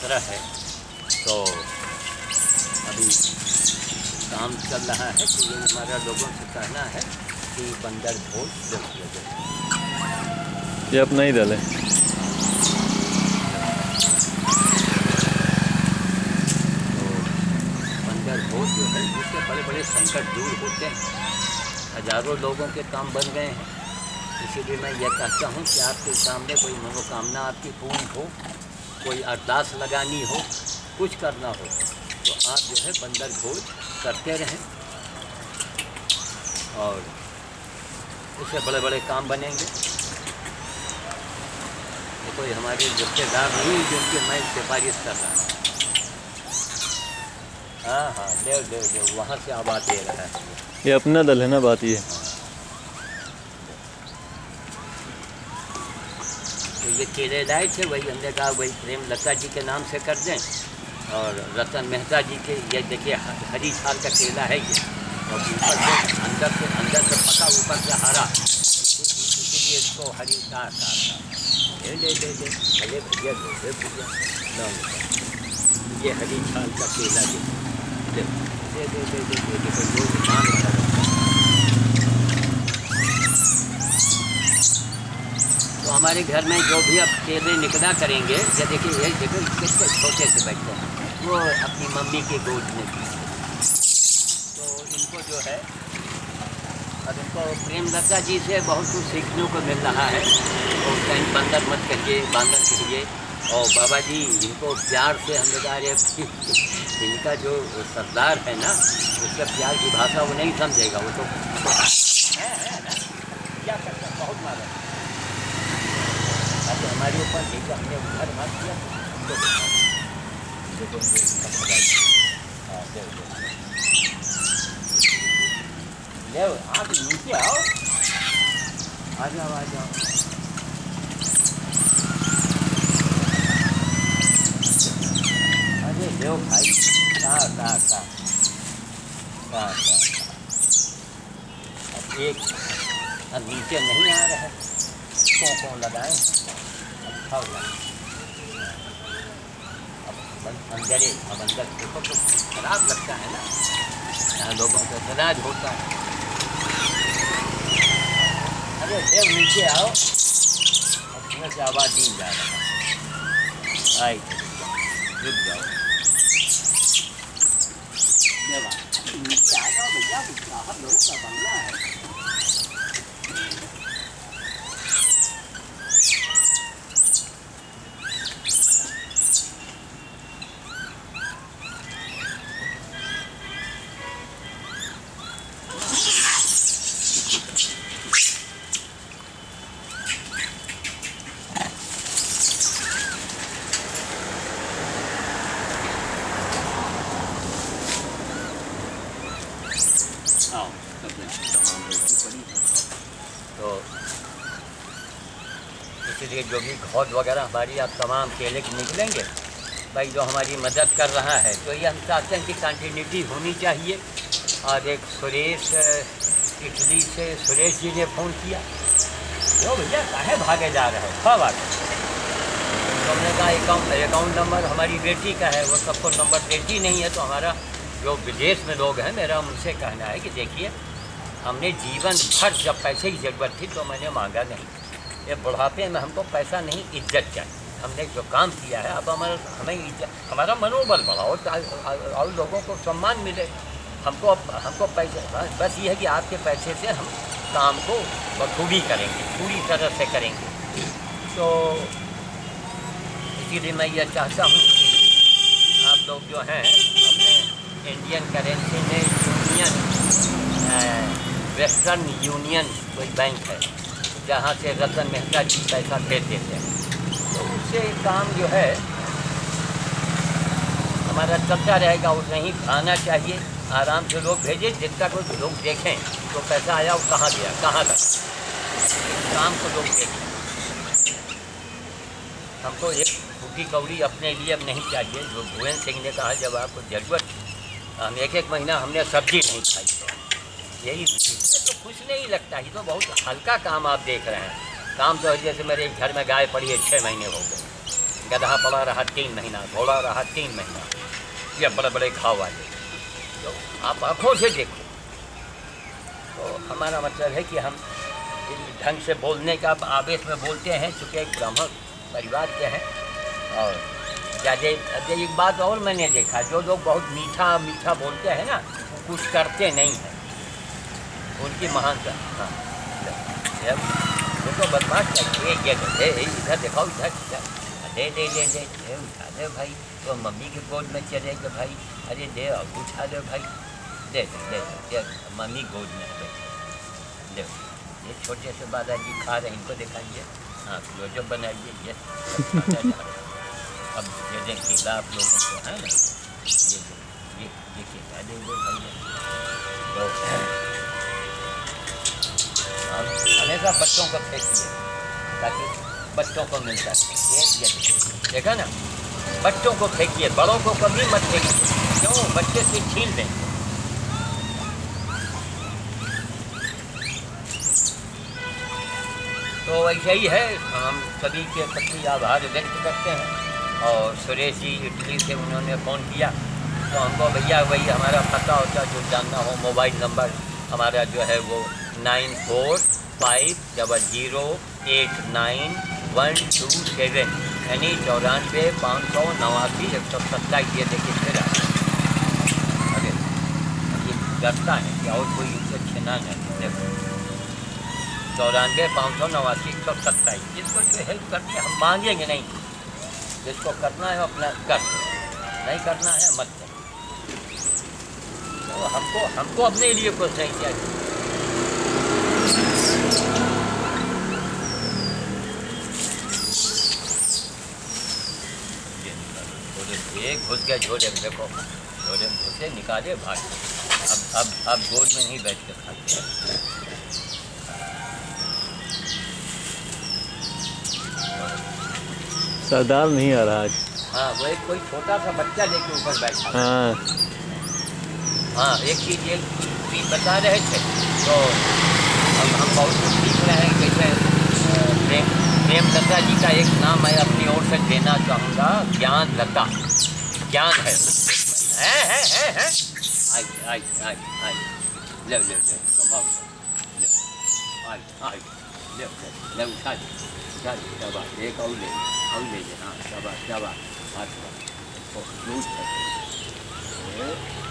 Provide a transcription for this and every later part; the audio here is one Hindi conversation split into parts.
17 है। तो अभी काम चल रहा है, तो ये हमारा लोगों से कहना है कि बंदर भोज जल्द से जल्द। ये अपना ही दल है। तो बंदर भोज जो है उससे बड़े बड़े संकट दूर होते हैं, हज़ारों लोगों के काम बन गए हैं। इसीलिए मैं यह कहता हूँ कि आपके सामने कोई मनोकामना आपकी पूर्ण हो, कोई अरदास लगानी हो, कुछ करना हो, तो आप जो है बंदर भोज करते रहें और उससे बड़े बड़े काम बनेंगे। ये कोई हमारे रिश्तेदार नहीं जिनकी मैं सिफारिश कर रहा हूँ। हाँ हाँ, देव देव देव वहाँ से आवाज़ दे रहा है। ये अपना दल है ना, बात ये है। तो ये केलेदाई थे, वही हमने कहा वही प्रेम लता जी के नाम से कर दें। और रतन मेहता जी के ये देखिए हरी छाल का केला है ये, और ऊपर से अंदर से पका, ऊपर से हरा, इसीलिए इसको हरी छाल का। ले ले ले ले भले भैया ले भैया लो, ये हरी छाल का केला दे दे दे दे दे दे दे दे जो दुकान वाला। तो हमारे घर में जो भी अब केले निकला करेंगे, ये देखिए ये देखो कितने छोटे से बैठते हैं, वो अपनी मम्मी के गोद में भी। तो इनको जो है अब इनको प्रेमलता जी से बहुत कुछ सीखने को मिल रहा है। तो कहीं बंदर मत कहिए, बांदर कहिए। और बाबा जी इनको प्यार से हमने कहा इनका जो सरदार है ना, उसका प्यार की भाषा वो नहीं समझेगा, वो तो है ना, क्या करता है, बहुत मारा अब हमारे ऊपर एक हमने उधर मार दिया तो ले आप नीचे आओ, आ जाओ आ जाओ। अरे ले भाई, अब एक अब नीचे नहीं आ रहा है, कौन लगाएं, अच्छा होगा। अब अंदर देखो तो खराब लगता है ना, यहाँ लोगों को इतराज होता है। अरे देव नीचे आओ, अब सुबह से आवाज़ दी जा रहा है, आई रुक जाओ देवा, नीचे आ जाओ भैया, आप लोगों का बंगला है। तो इसीलिए जो भी घोट वगैरह हमारी आप तमाम केले के निकलेंगे, भाई जो हमारी मदद कर रहा है, तो ये हम चाहते हैं कि कंटिन्यूटी होनी चाहिए। और एक सुरेश इटली से सुरेश जी ने फ़ोन किया, जो भैया काहे भागे जा रहे हो, कब आ गए? तो हमने कहा अकाउंट नंबर हमारी बेटी का है, वो सबको नंबर देती नहीं है। तो हमारा जो विदेश में लोग हैं, मेरा उनसे कहना है कि देखिए हमने जीवन भर जब पैसे की ज़रूरत थी तो मैंने मांगा नहीं, ये बुढ़ापे में हमको पैसा नहीं, इज्जत चाहिए। हमने जो काम किया है अब हमें इज्जत, हमारा मनोबल बढ़ाओ और लोगों को सम्मान मिले। हमको पैसे बस ये है कि आपके पैसे से हम काम को बखूबी करेंगे, पूरी तरह से करेंगे। तो इसीलिए मैं ये चाहता हूँ कि आप लोग जो हैं अपने इंडियन करेंसी में वेस्टर्न यूनियन कोई बैंक है जहाँ से रतन मेहता जी पैसा भेज देते हैं, तो उससे काम जो है हमारा चलता रहेगा। उसे ही आना चाहिए, आराम से लोग भेजें, जितना कोई लोग देखें तो पैसा आया वो कहाँ गया, कहाँ तक काम को लोग देखें। हमको एक फूटी कौड़ी अपने लिए अब नहीं चाहिए। जो भुवन सिंह ने कहा जब आपको ज़रूरत, हम एक महीना हमने सब्जी नहीं खाई है, यही तो कुछ नहीं लगता। ये तो बहुत हल्का काम आप देख रहे हैं। काम तो जैसे मेरे घर में गाय पड़ी है, 6 महीने हो गए, गधा पड़ा रहा 3 महीना, घोड़ा रहा 3 महीना, ये बड़े बड़े घाव वाले। तो आप आँखों से देखो। तो हमारा मतलब है कि हम इस ढंग से बोलने का आवेश में बोलते हैं, चूँकि एक ब्राह्मण परिवार के हैं। और ज़्यादा एक बात और मैंने देखा, जो लोग बहुत मीठा मीठा बोलते हैं ना, कुछ करते नहीं हैं, उनकी महानता। हाँ, वो तो बदमाश चाहिए, ये इधर दिखाओ, इधर दे दे दे दे दे उठा दे भाई, तो मम्मी के गोद में चले गए भाई, अरे दे अब उठा दे भाई, दे दे दे दे मम्मी गोद में है बैठे, दे ये छोटे से दादाजी खा रहे हैं, इनको दिखाइए, हाँ क्लोजअप बनाइए, ये अब ये केला आप लोगों को है ना, ये केला दे दो भाई। तो आप हमेशा बच्चों को फेंकिए ताकि बच्चों को मिल जाए, ये देखा ना, बच्चों को फेंकिए, बड़ों को कभी मत फेंकिए, क्यों? बच्चे से छीन लें। तो ऐसा ही है, हम सभी के प्रति आभार व्यक्त करते हैं। और सुरेश जी इटली से उन्होंने फ़ोन किया, तो हमको भैया वही हमारा पता होता, जो जानना हो, मोबाइल नंबर हमारा जो है वो 9450891127, यानी 94 589 127। ये देखिए फिर अरे ये डरता है कि और कोई उसे छीना नहीं। देखो 94 589 127, जिसको जो हेल्प करनी है हम मांगेंगे नहीं, जिसको करना है अपना कर, नहीं करना है मत कर। तो हमको अपने लिए कुछ नहीं चाहिए। एक घुस गया झोले में, देखो झोले में घुसे, निकाले, भाग। अब गोद में नहीं बैठ कर खाते हैं। सरदार नहीं आ रहा आज। हाँ, वो एक कोई छोटा सा बच्चा लेके ऊपर बैठा। हाँ हाँ, एक चीज़ ये चीज़ बता रहे थे, तो हम बहुत कुछ सीख रहे हैं। जैसे प्रेमलता जी का एक नाम मैं अपनी ओर से देना चाहूँगा, ज्ञान लता। ज्ञान है, है। आई ले कमाओ, ले उठा दे, शाबाश, एक और ले हाँ, शाबाश, लूट है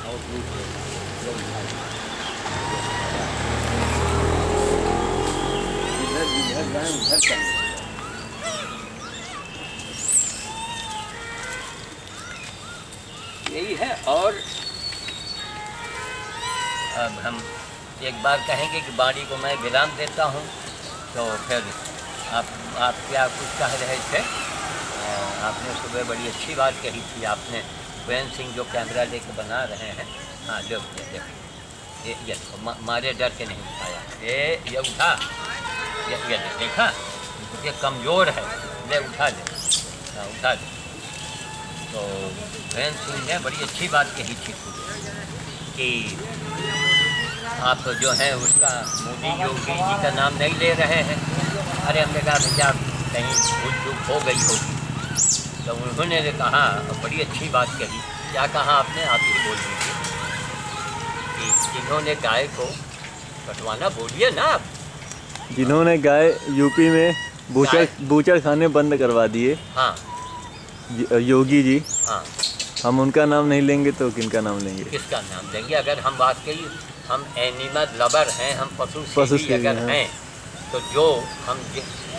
और लूट है, इधर जाए उधर चले। यही है। और अब हम एक बार कहेंगे कि वाणी को मैं विराम देता हूँ, तो फिर आप क्या कुछ कह रहे थे? आपने सुबह बड़ी अच्छी बात कही थी, आपने वेन सिंह जो कैमरा लेके बना रहे हैं, हाँ ये मारे डर के नहीं उठाया, ये उठा, ये देखा, ये कमज़ोर है, ले उठा दे। तो वेन सिंह ने बड़ी अच्छी बात कही थी कि आप जो हैं उसका मोदी योगी जी का नाम नहीं ले रहे हैं। अरे हमने कहा भैया कहीं भूल चूक हो गई होगी, तो उन्होंने कहा, बड़ी अच्छी बात कही। क्या कहा आपने? आप ही बोल दीजिए कि जिन्होंने गाय को कटवाना, बोलिए ना आप। जिन्होंने गाय यूपी में बूचड़ खाने बंद करवा दिए, हाँ योगी जी, हाँ, हम उनका नाम नहीं लेंगे तो किनका नाम लेंगे? किसका नाम लेंगे? अगर हम वाकई हम एनिमल लवर हैं, हम पशु सेवी अगर हैं, तो जो हम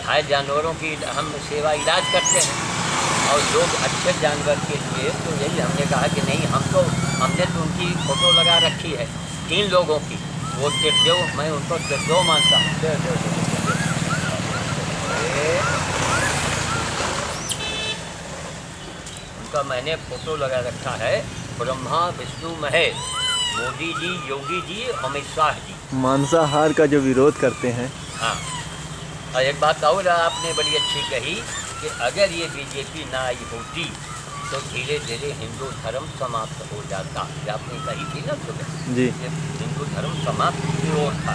घायल जानवरों की हम सेवा इलाज करते हैं, और लोग अच्छे जानवर के लिए, तो यही हमने कहा कि नहीं, हमने तो उनकी फ़ोटो लगा रखी है 3 लोगों की, वो त्रिदेव, मैं उनको त्रिदेव मानता हूँ। उनका मैंने फ़ोटो लगा रखा है, ब्रह्मा विष्णु महेश, मोदी जी, योगी जी, अमित शाह जी। मांसाहार का जो विरोध करते हैं। हाँ, और एक बात और आपने बड़ी अच्छी कही कि अगर ये बीजेपी ना आई होती तो धीरे धीरे हिंदू धर्म समाप्त हो जाता। ये आपने कही थी ना सुबह जी, हिंदू धर्म समाप्त की ओर था।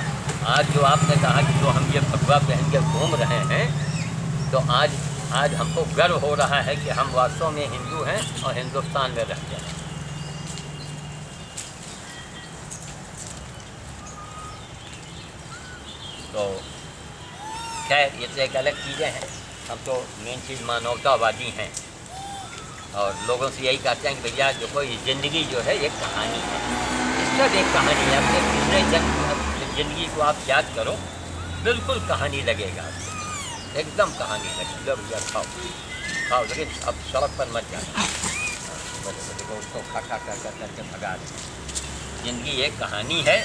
आज जो आपने कहा कि जो हम ये भगवा पहन के घूम रहे हैं, तो आज आज हमको गर्व हो रहा है कि हम वास्तव में हिंदू हैं और हिंदुस्तान में रहते हैं। तो खैर ये तो एक अलग चीज़ें हैं। हम तो मेन चीज़ मानवतावादी हैं और लोगों से यही कहते हैं कि भैया देखो ये ज़िंदगी जो है एक कहानी है, सब एक कहानी है। अपने पिछले ज़िंदगी को आप याद करो, बिल्कुल कहानी लगेगा आपको, एकदम कहानी लगेगी। जब भैया खाओ खाओ, लेकिन अब सड़क पर मत जाना। देखो उसको खा खा कर करके भगा दें। ज़िंदगी एक कहानी है।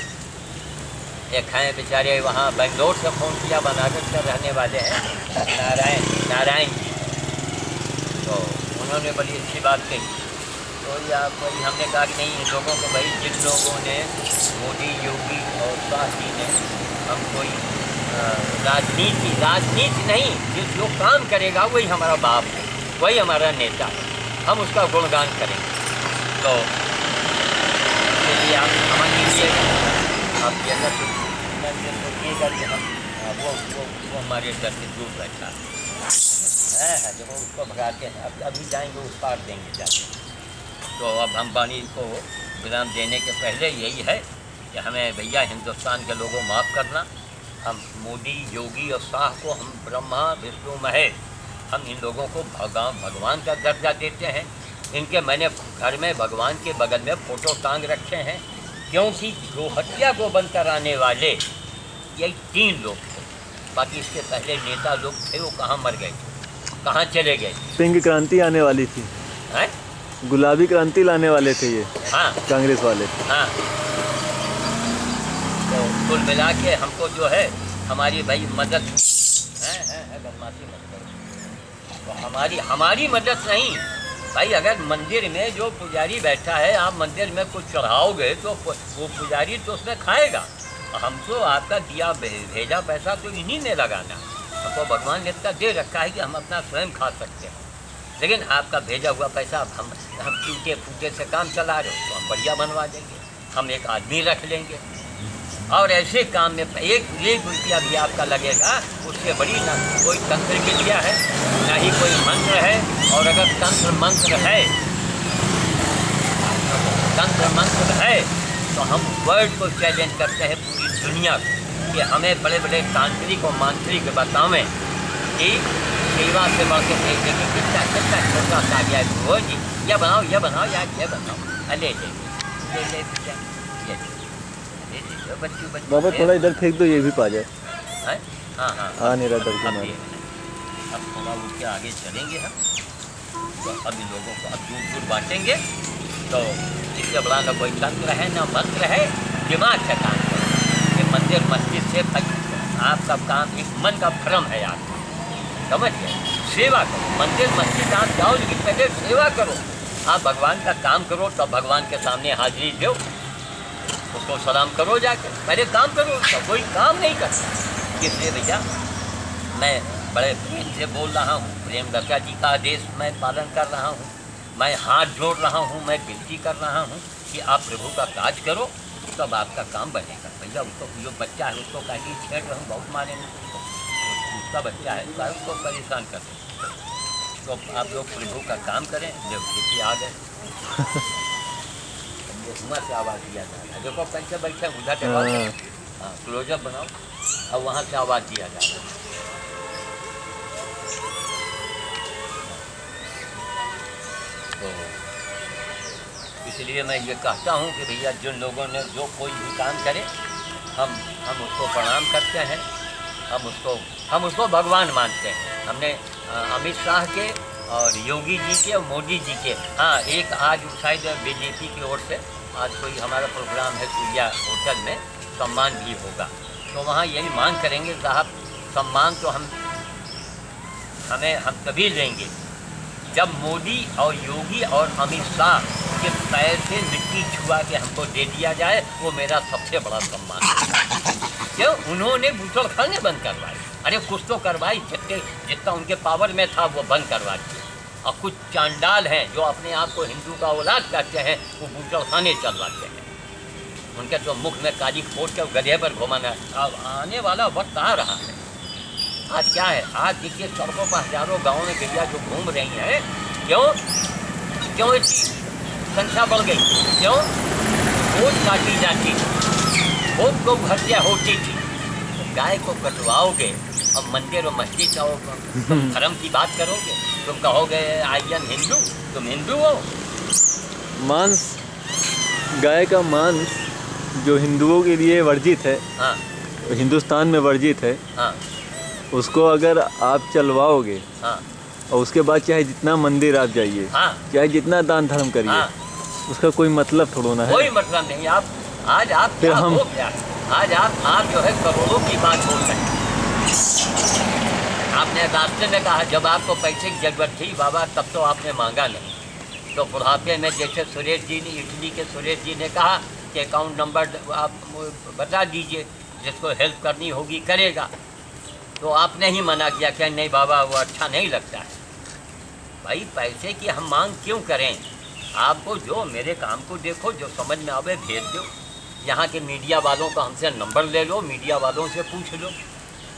एक हैं बेचारे वहाँ बेंगलोर से फ़ोन किया, बनारस से रहने वाले हैं, नारायण जी। तो उन्होंने बड़ी अच्छी बात कही। तो या वही हमने कहा कि नहीं, इन लोगों को भाई, जिन लोगों ने मोदी, योगी और शाह जी ने हम कोई राजनीति नहीं, जो काम करेगा वही हमारा बाप है, वही हमारा नेता है, हम उसका गुणगान करेंगे। तो इसलिए आप समझ लीजिएगा, आप ये सोचिएगा कि हम वो हमारे डर से दूर बैठा है। जब उसको भगाते हैं, अब अभी जाएंगे उस पार देंगे जाके। तो अब हम वाणी को विराम देने के पहले यही है कि हमें भैया हिंदुस्तान के लोगों माफ़ करना। हम मोदी, योगी और शाह को हम ब्रह्मा विष्णु महेश, हम इन लोगों को भगवान का दर्जा देते हैं। इनके मैंने घर में भगवान के बगल में फ़ोटो टांग रखे हैं, क्योंकि गोहत्या को बंद कराने वाले यही 3 लोग थे। बाकी इसके पहले नेता लोग थे, वो कहाँ मर गए, कहाँ चले गए। पिंक क्रांति आने वाली थी, हैं? गुलाबी क्रांति लाने वाले थे ये, हाँ कांग्रेस वाले। हाँ, तो कुल मिला के हमको जो है हमारी भाई मदद है बदमाशी मत करो। तो हमारी मदद नहीं भाई। अगर मंदिर में जो पुजारी बैठा है, आप मंदिर में कुछ चढ़ाओगे तो वो पुजारी तो उसमें खाएगा। हमको आपका दिया भेजा पैसा तो इन्हीं में लगाना। हमको भगवान ने इतना दे रखा है कि हम अपना स्वयं खा सकते हैं, लेकिन आपका भेजा हुआ पैसा हम टूटे फूटे से काम चला रहे हो तो हम बढ़िया बनवा देंगे। हम एक आदमी रख लेंगे और ऐसे काम में एक रुपया भी आपका लगेगा, उससे बड़ी ना कोई तंत्र विद्या है, ना ही कोई मंत्र है। और अगर तंत्र मंत्र है तो हम वर्ल्ड को चैलेंज करते हैं, पूरी दुनिया को, कि हमें बड़े बड़े तांत्रिक और मांत्रिक बतावें कि सेवा से बढ़ के भेज देंगे। कितना छोटा सा गया वो जी, यह बनाओ यार, ये बनाओ, ले बच्चू बाबा थोड़ा इधर फेंक दो, ये भी पा जाए। हाँ आ नहीं रहा डर के मारे। अब थोड़ा उठ के आगे चलेंगे हम। तो अब इन लोगों को अब दूर बांटेंगे। तो इससे बड़ा ना कोई तंत्र है ना मंत्र है, दिमाग से काम करो। ये मंदिर मस्जिद से आपका काम एक मन का भ्रम है यार, समझ गए। सेवा करो, मंदिर मस्जिद आप जाओ, लेकिन पहले सेवा करो। आप भगवान का काम करो, तब भगवान के सामने हाजिरी दो, उसको सलाम करो जाके। पहले काम करो, तो कोई काम नहीं करता। इसलिए भैया मैं बड़े प्रेम से बोल रहा हूँ, प्रेम दत्ता जी का आदेश मैं पालन कर रहा हूँ। मैं हाथ जोड़ रहा हूँ, मैं विनती कर रहा हूँ कि आप प्रभु का काज करो, तब आपका काम बनेगा। भैया उसको जो बच्चा है उसको कहीं छेड़ रहा हूँ, बहुत मारेंगे उसका बच्चा है, उसको परेशान कर दो। तो आप लोग प्रभु का काम करें। जब देखिए आ गए वहाँ से आवाज़ दिया जा रहा है, देखो कैसे बैठे उधर के बाद। हाँ, क्लोजअप बनाओ, अब वहाँ से आवाज़ दिया जा रहा है। तो इसलिए मैं ये कहता हूँ कि भैया जिन लोगों ने जो कोई भी काम करे, हम उसको प्रणाम करते हैं, हम उसको भगवान मानते हैं। हमने अमित शाह के और योगी जी के और मोदी जी के, हाँ एक आज शायद बीजेपी की ओर से आज कोई हमारा प्रोग्राम है सूर्या होटल में, सम्मान भी होगा। तो वहाँ यही मांग करेंगे साहब, सम्मान तो हम तभी लेंगे जब मोदी और योगी और अमित शाह के पैर से मिट्टी छुआ के हमको दे दिया जाए, वो मेरा सबसे बड़ा सम्मान है। क्यों? उन्होंने बूचड़खाने बंद करवाए। अरे कुछ तो करवाई, जितना उनके पावर में था वो बंद करवा दिए। और कुछ चांडाल हैं जो अपने आप को हिंदू का औलाद कहते हैं, वो बूचड़खाने चलवाते हैं। उनके तो मुख में काली खोट के गधे पर घुमाना। अब आने वाला वक्त आ रहा है, आज क्या है, आज देखिए सड़कों पर हजारों गाँव में गैया जो घूम रही हैं, क्यों इसकी संख्या बढ़ गई, क्यों? गोद काटी जाती थी, बहुत गौ हत्या होती थी। तो गाय को कटवाओगे और मंदिर और मस्जिद का धर्म की बात करोगे, तुम कहोगे आई एम हिंदू, तुम हिंदू हो? मांस, गाय का मांस जो हिंदुओं के लिए वर्जित है, हाँ हिंदुस्तान में वर्जित है, हाँ उसको अगर आप चलवाओगे हाँ और उसके बाद चाहे जितना मंदिर आप जाइए, हाँ चाहे जितना दान धर्म करिए, हाँ, उसका कोई मतलब थोड़ा ना है। कोई मतलब नहीं। आप आज आप फिर क्या हम- हो गया, आज आप जो है करोड़ों की बात बोल रहे हैं। आपने रास्ते में कहा जब आपको पैसे की जरूरत थी बाबा, तब तो आपने मांगा नहीं। तो बुढ़ापे में जैसे सुरेश जी ने, इटली के सुरेश जी ने कहा कि अकाउंट नंबर आप बता दीजिए, जिसको हेल्प करनी होगी करेगा। तो आपने ही मना किया कि नहीं बाबा वो अच्छा नहीं लगता है। भाई पैसे की हम मांग क्यों करें? आपको जो मेरे काम को देखो, जो समझ में आवे भेज दो। यहाँ के मीडिया वालों का हमसे नंबर ले लो, मीडिया वालों से पूछ लो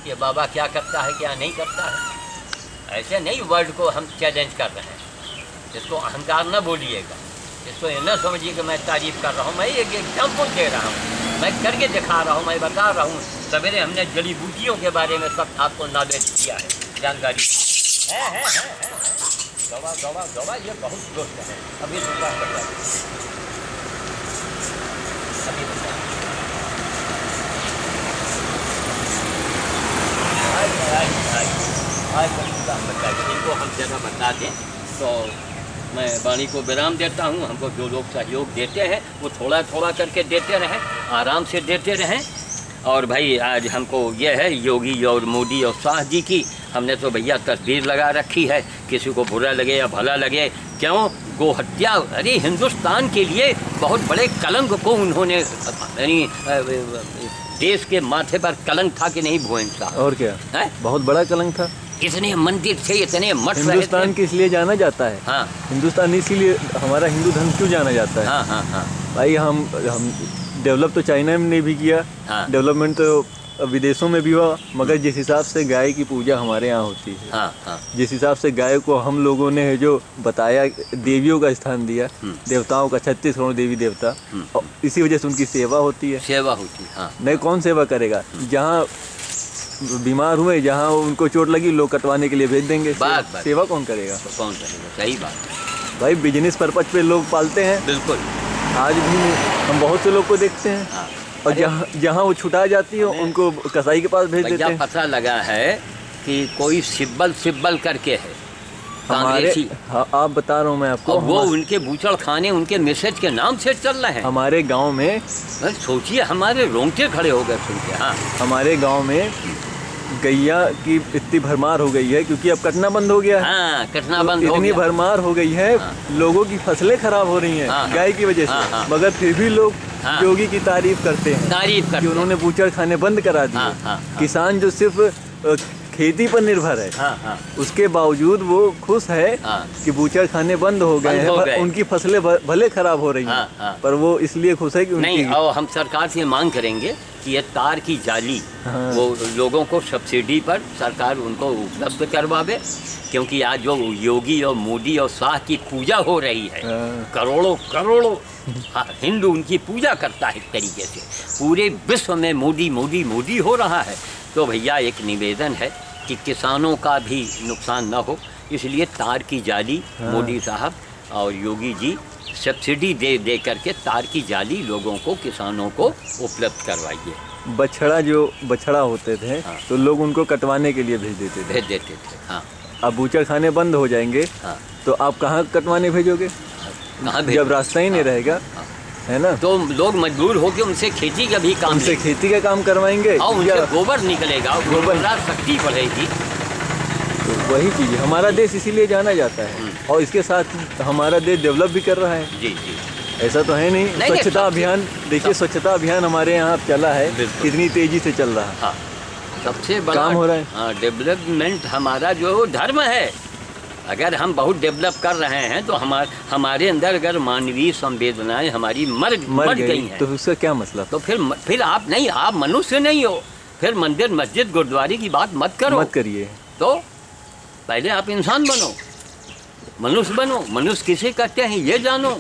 कि बाबा क्या करता है क्या नहीं करता है। ऐसे नहीं वर्ड को हम चैलेंज कर रहे हैं, इसको अहंकार न बोलिएगा, इसको ये न समझिए कि मैं तारीफ़ कर रहा हूँ। मैं एक एग्जाम्पल दे रहा हूँ, मैं करके दिखा रहा हूँ, मैं बता रहा हूँ। सवेरे हमने जड़ी बूटियों के बारे में सब आपको नॉलेज दिया है, जानकारी है। दवा ये बहुत दोस्त है। अभी दूसरा बता अभी इनको हम जगह बता दें तो मैं वाणी को विराम देता हूँ। हमको जो लोग सहयोग देते हैं वो थोड़ा थोड़ा करके देते रहें, आराम से देते रहें। और भाई आज हमको ये है योगी और मोदी और शाह जी की, हमने तो भैया तस्वीर लगा रखी है, किसी को बुरा लगे या भला लगे। क्यों? गो हत्या, अरे हिंदुस्तान के लिए बहुत बड़े कलंक को उन्होंने, यानी देश के माथे पर कलंक था कि नहीं भुवन साहब? और क्या है? बहुत बड़ा कलंक था। इतने मंदिर थे, इतने मठ रहे हिंदुस्तान थे। किस लिए जाना जाता है? हाँ हिंदुस्तान इसीलिए, हमारा हिंदू धर्म क्यों जाना जाता है? हाँ हाँ हाँ भाई हम डेवलप तो चाइना में भी किया, हाँ डेवलपमेंट तो विदेशों में भी हुआ, मगर जिस हिसाब से गाय की पूजा हमारे यहाँ होती है, हाँ हाँ जिस हिसाब से गाय को हम लोगों ने है जो बताया, देवियों का स्थान दिया, देवताओं का 36 करोड़ देवी देवता, और इसी वजह से उनकी सेवा होती है। सेवा होती है। हाँ नहीं, कौन सेवा करेगा? जहाँ बीमार हुए, जहाँ उनको चोट लगी, लोग कटवाने के लिए भेज देंगे। बात। सेवा कौन करेगा? तो कौन करेगा? सही बात। भाई बिजनेस पर्पज पे लोग पालते हैं। बिल्कुल। आज भी हम बहुत से लोग को देखते हैं, हाँ और जहाँ वो छुटा जाती है उनको कसाई के पास भेज देते भैया हैं। पता लगा है कि कोई सिब्बल करके है हमारे, कांग्रेसी, हाँ, आप बता रहा हूँ मैं आपको, और वो उनके बूचड़ खाने उनके मैसेज के नाम से चल रहे हैं। हमारे गांव में, सोचिए हमारे रोंगटे खड़े हो गए सुन के। हाँ हमारे गांव में गैया की इतनी भरमार हो गई है, क्योंकि अब कटना बंद हो गया है। हाँ कटना बंद हो इतनी गया। भरमार हो गई है, लोगों की फसलें खराब हो रही हैं हाँ, गाय की वजह से। हाँ। मगर फिर भी लोग हाँ। योगी की तारीफ करते हैं तारीफ कि करते उन्होंने बूचड़ खाने बंद करा दिए। हाँ, हाँ, किसान जो सिर्फ खेती पर निर्भर है, हाँ हाँ उसके बावजूद वो खुश है हाँ। कि बूचड़ खाने बंद हो गए बंद हो गए। हैं। उनकी फसलें भले खराब हो रही हैं, हाँ, हाँ। पर वो इसलिए खुश है कि नहीं, उनकी, और हम सरकार से मांग करेंगे कि ये तार की जाली, हाँ। वो लोगों को सब्सिडी पर सरकार उनको उपलब्ध करवावे। क्योंकि आज जो योगी और मोदी और शाह की पूजा हो रही है, हाँ। करोड़ों हिंदू उनकी पूजा करता है एक तरीके से, पूरे विश्व में मोदी मोदी मोदी हो रहा है। तो भैया एक निवेदन है कि किसानों का भी नुकसान न हो, इसलिए तार की जाली मोदी साहब और योगी जी सब्सिडी दे करके तार की जाली लोगों को, किसानों को उपलब्ध करवाइए। बछड़ा होते थे, हाँ। तो लोग उनको कटवाने के लिए भेज देते थे। भेज देते थे। हाँ अब बूचड़ खाने बंद हो जाएंगे, हाँ तो आप कहाँ कटवाने भेजोगे? कहाँ जब रास्ता ही नहीं रहेगा, है ना? तो लोग मजबूर होकर उनसे खेती का भी काम उनसे खेती का काम करवाएंगे, और उनसे या गोबर निकलेगा, गोबर शक्ति बढ़ेगी। तो वही चीज़ है। हमारा देश इसीलिए जाना जाता है, और इसके साथ हमारा देश डेवलप भी कर रहा है। जी जी। ऐसा तो है नहीं। स्वच्छता अभियान देखिए, स्वच्छता अभियान हमारे यहाँ चला है, कितनी तेजी से चल रहा है। हाँ सबसे बड़ा काम हो रहा है। हाँ डेवलपमेंट हमारा जो धर्म है। अगर हम बहुत डेवलप कर रहे हैं तो हमारे अंदर अगर मानवीय संवेदनाएं हमारी मर गई हैं, तो उसका क्या मतलब? तो फिर आप नहीं, आप मनुष्य नहीं हो, फिर मंदिर मस्जिद गुरुद्वारे की बात मत करो। मत करिए। तो पहले आप इंसान बनो, मनुष्य बनो। मनुष्य किसे कहते हैं ये जानो।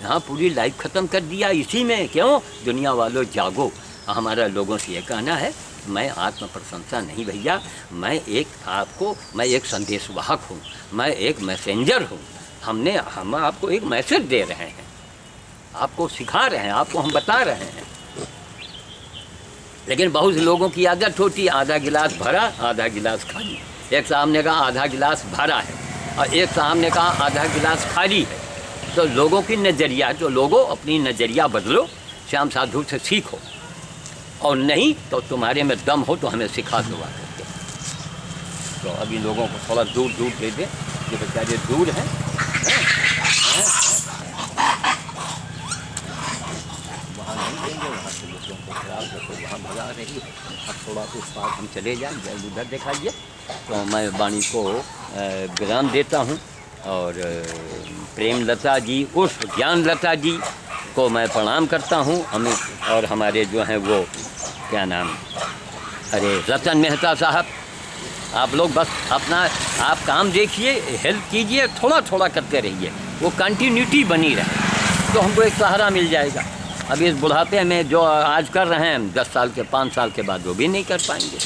यहाँ पूरी लाइफ ख़त्म कर दिया इसी में। क्यों? दुनिया वालों जागो। हमारा लोगों से ये कहना है, मैं आत्म प्रशंसा नहीं भैया, मैं एक संदेशवाहक हूँ, मैं एक मैसेंजर हूँ। हम आपको एक मैसेज दे रहे हैं, आपको सिखा रहे हैं, आपको हम बता रहे हैं। लेकिन बहुत लोगों की आदत होती है आधा गिलास भरा आधा गिलास खाली। एक साहब ने कहा आधा गिलास भरा है और एक साहब ने कहा आधा गिलास खाली है। तो लोगों की नज़रिया, तो लोगों अपनी नज़रिया बदलो, श्याम साधु से सीखो, और नहीं तो तुम्हारे में दम हो तो हमें सिखा दो करके। तो अभी लोगों को थोड़ा दूर दूर दे दे, ये बेचारे दूर हैं। वहाँ नहीं देंगे, वहाँ से लोगों को खराब तो वहाँ भगा रही। अब थोड़ा उस पास हम चले जाएँ, उधर दिखाइए। तो मैं वाणी को विराम देता हूँ और प्रेमलता जी उर्फ ज्ञानलता जी को मैं प्रणाम करता हूँ। हमें और हमारे जो हैं वो क्या नाम, अरे रतन मेहता साहब, आप लोग बस अपना आप काम देखिए, हेल्प कीजिए, थोड़ा थोड़ा करते रहिए, वो कंटिन्यूटी बनी रहे तो हमको एक सहारा मिल जाएगा। अब इस बुढ़ापे में जो आज कर रहे हैं 10 साल के 5 साल के बाद वो भी नहीं कर पाएंगे।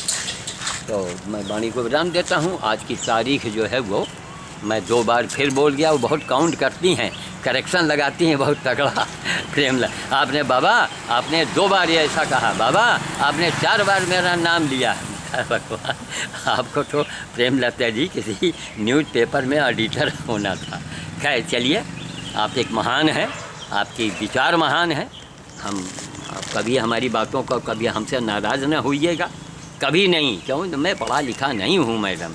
तो मैं वाणी को विराम देता हूँ। आज की तारीख जो है वो मैं 2 बार फिर बोल गया, वो बहुत काउंट करती हैं, करेक्शन लगाती हैं बहुत तगड़ा। प्रेमलता, आपने बाबा आपने 2 बार ये ऐसा कहा, बाबा आपने 4 बार मेरा नाम लिया। भगवान, आपको तो प्रेमलता जी किसी न्यूज़पेपर में एडिटर होना था। खैर चलिए, आप एक महान हैं, आपकी विचार महान है। आप कभी हमारी बातों को कभी हमसे नाराज़ न होइएगा, कभी नहीं। क्यों? मैं पढ़ा लिखा नहीं हूँ मैडम,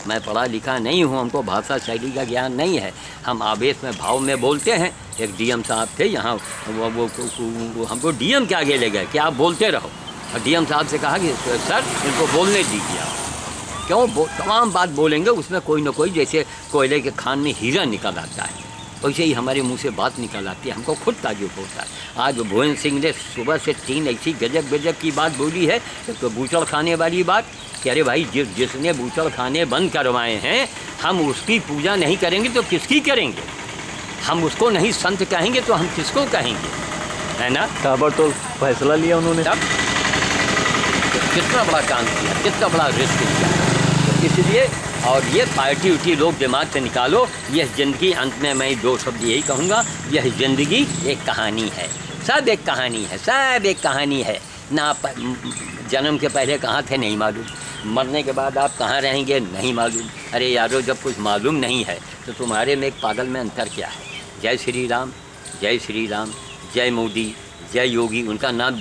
मैं पढ़ा लिखा नहीं हूँ, हमको भाषा शैली का ज्ञान नहीं है। हम आवेश में भाव में बोलते हैं। एक डीएम साहब थे यहाँ, वो हमको डीएम के आगे ले गए कि आप बोलते रहो, और डीएम साहब से कहा कि सर इनको बोलने दीजिए आप। क्यों? तमाम बात बोलेंगे, उसमें कोई ना कोई, जैसे कोयले के खान में हीरा निकल आता है, वैसे ही हमारे मुंह से बात निकल आती है। हमको खुद ताजुब होता है। आज भुवन सिंह ने सुबह से 3 ऐसी गजब की बात बोली है। तो बूचड़ खाने वाली बात कि अरे भाई जिसने बूचड़ खाने बंद करवाए हैं, हम उसकी पूजा नहीं करेंगे तो किसकी करेंगे? हम उसको नहीं संत कहेंगे तो हम किसको कहेंगे? है ना? तो फैसला लिया उन्होंने, तब कितना बड़ा काम किया, कितना बड़ा रिस्क लिया। तो इसलिए और ये पार्टी उठी लोग दिमाग से निकालो। यह ज़िंदगी, अंत में मैं 2 शब्द यही कहूँगा, यह ज़िंदगी एक कहानी है, सब एक कहानी है, सब एक कहानी है। ना आप जन्म के पहले कहाँ थे नहीं मालूम, मरने के बाद आप कहाँ रहेंगे नहीं मालूम। अरे यारो, जब कुछ मालूम नहीं है तो तुम्हारे में एक पागल में अंतर क्या है? जय श्री राम, जय श्री राम, जय मोदी, जय योगी, उनका नाम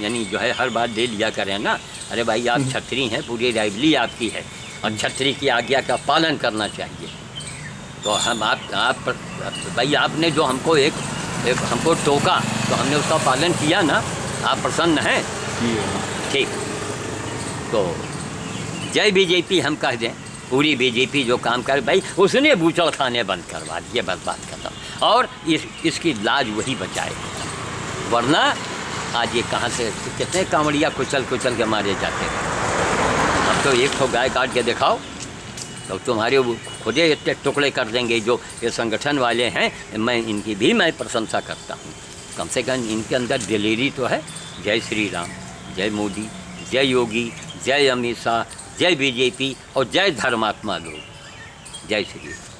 यानी जो है हर बार ले लिया करें ना। अरे भाई आप छत्री हैं, पूरी राइवली आपकी है और छत्री की आज्ञा का पालन करना चाहिए। तो हम आप भाई आपने जो हमको एक हमको टोका तो हमने उसका पालन किया ना, आप प्रसन्न हैं? ठीक। तो जय बीजेपी हम कह दें, पूरी बीजेपी जो काम कर, भाई उसने बूचड़ खाने बंद करवा दिए, बस बात खत्म। और इसकी लाज वही बचाए, वरना आज ये कहाँ से कितने कांवड़िया कुचल के मारे जाते हैं। अब तो एक तो गाय काट के दिखाओ तो तुम्हारे खुदे इतने टुकड़े कर देंगे जो ये संगठन वाले हैं। इनकी भी मैं प्रशंसा करता हूँ, कम से कम इनके अंदर दिलेरी तो है। जय श्री राम, जय मोदी, जय योगी, जय अमित शाह, जय बीजेपी और जय धर्मात्मा लोग। जय श्री राम।